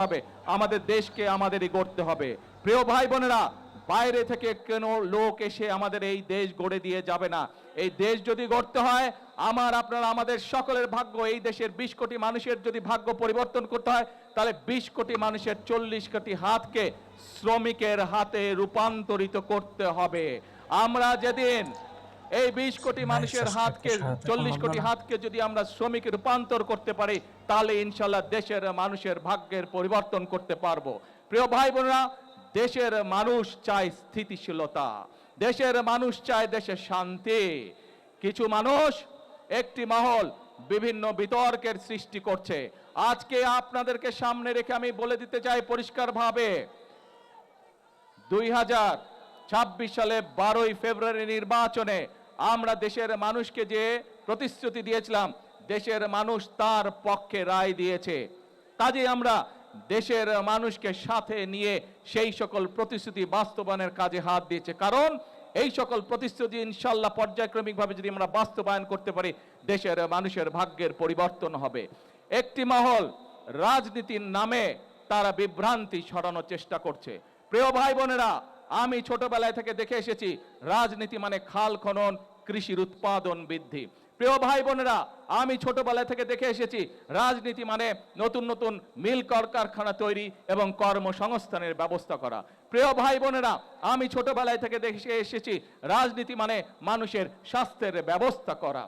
হবে, আমাদের দেশকে আমাদেরই গড়তে হবে। প্রিয় ভাই বোনেরা, বাইরে থেকে কোনো লোক এসে আমাদের এই দেশ গড়ে দিয়ে যাবে না। এই দেশ যদি গড়তে হয়, আপনারা আমাদের সকলের ভাগ্য, এই দেশের 20 কোটি মানুষের যদি ভাগ্য পরিবর্তন করতে হয়, তাহলে 20 কোটি মানুষের 40 কোটি হাতকে শ্রমিকের হাতে রূপান্তরিত করতে হবে। আমরা যেদিন এই 20 কোটি মানুষের হাতকে 40 কোটি হাতকে যদি আমরা শ্রমিকে রূপান্তর করতে পারি, তাহলে ইনশাল্লাহ দেশের মানুষের ভাগ্যের পরিবর্তন করতে পারবো। প্রিয় ভাই বোনেরা, দেশের মানুষ চায় স্থিতিশীলতা, দেশের মানুষ চায় দেশে শান্তি। কিছু মানুষ, একটি মহল বিভিন্ন বিতর্কের সৃষ্টি করছে। আজকে আপনাদেরকে সামনে রেখে আমি বলে দিতে চাই পরিষ্কারভাবে, 2026 সালে 12ই ফেব্রুয়ারি নির্বাচনে আমরা দেশের মানুষকে যে প্রতিশ্রুতি দিয়েছিলাম, দেশের মানুষ তার পক্ষে রায় দিয়েছে। কাজে আমরা দেশের মানুষকে সাথে নিয়ে সেই সকল প্রতিশ্রুতি বাস্তবায়নের কাজে হাত দিয়েছে। কারণ এই সকল প্রতিশ্রুতি ইনশাল্লাহ পর্যায়ক্রমিকভাবে যদি আমরা বাস্তবায়ন করতে পারি, দেশের মানুষের ভাগ্যের পরিবর্তন হবে। একটি মহল রাজনীতির নামে তারা বিভ্রান্তি ছড়ানোর চেষ্টা করছে। প্রিয় ভাই বোনেরা, আমি ছোটবেলায় থেকে দেখে এসেছি রাজনীতি মানে খাল খনন, কৃষির উৎপাদন বৃদ্ধি। প্রিয় ভাই বোনেরা, আমি ছোটবেলা থেকে দেখে এসেছি রাজনীতি মানে নতুন নতুন মিল কলকারখানা তৈরি এবং কর্মসংস্থানের ব্যবস্থা করা। প্রিয় ভাই বোনেরা, আমি ছোটবেলায় থেকে দেখে এসেছি রাজনীতি মানে মানুষের স্বাস্থ্যের ব্যবস্থা করা।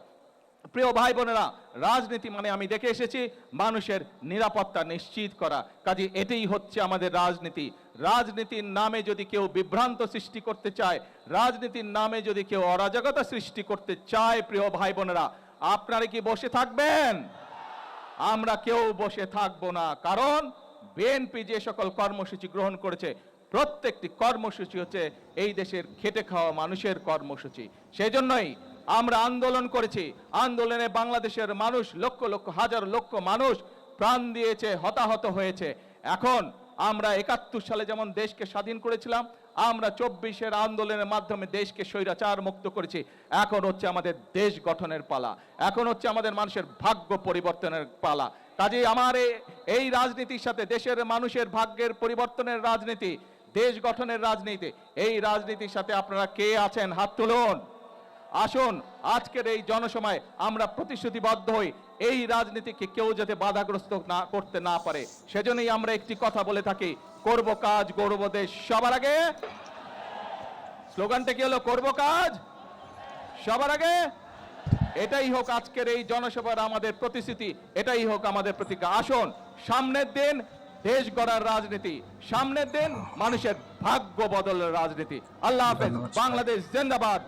প্রিয় ভাই বোনেরা, রাজনীতি মানে আমি দেখে এসেছি মানুষের নিরাপত্তা নিশ্চিত করা। কাজে এটাই হচ্ছে আমাদের রাজনীতি। রাজনীতির নামে যদি কেউ বিভ্রান্ত সৃষ্টি করতে চায়, রাজনীতির নামে যদি কেউ অরাজকতা সৃষ্টি করতে চায়, প্রিয় ভাই বোনেরা, আপনারা কি বসে থাকবেন? আমরা কেউ বসে থাকবো না। কারণ বিএনপি যে সকল কর্মসূচি গ্রহণ করেছে, প্রত্যেকটি কর্মসূচি হচ্ছে এই দেশের খেটে খাওয়া মানুষের কর্মসূচি। সেই জন্যই আমরা আন্দোলন করেছি। আন্দোলনে বাংলাদেশের মানুষ, লক্ষ লক্ষ হাজার লক্ষ মানুষ প্রাণ দিয়েছে, হতাহত হয়েছে। এখন আমরা 71 সালে যেমন দেশকে স্বাধীন করেছিলাম, আমরা 24-এর আন্দোলনের মাধ্যমে দেশকে স্বৈরাচার মুক্ত করেছি। এখন হচ্ছে আমাদের দেশ গঠনের পালা, এখন হচ্ছে আমাদের মানুষের ভাগ্য পরিবর্তনের পালা। কাজেই আমার এই রাজনীতির সাথে, দেশের মানুষের ভাগ্যের পরিবর্তনের রাজনীতি, দেশ গঠনের রাজনীতি, এই রাজনীতির সাথে আপনারা কে আছেন? হাত তুলুন। আসুন আজকের এই জনসময় আমরা প্রতিশ্রুতিবদ্ধ হই, এই রাজনীতিকে কেউ যাতে বাধাগ্রস্ত না করতে না পারে। সেজন্যই আমরা একটি কথা বলে থাকি, করব কাজ গড়ব দেশ সবার আগে। স্লোগানটা কি হলো? করব কাজ সবার আগে। এটাই হোক আজকের এই জনসভার আমাদের প্রতিশ্রুতি, এটাই হোক আমাদের প্রতিজ্ঞা। আসুন, সামনের দিন দেশ গড়ার রাজনীতি, সামনের দিন মানুষের ভাগ্য বদলের রাজনীতি। আল্লাহ হাফেজ। বাংলাদেশ জিন্দাবাদ।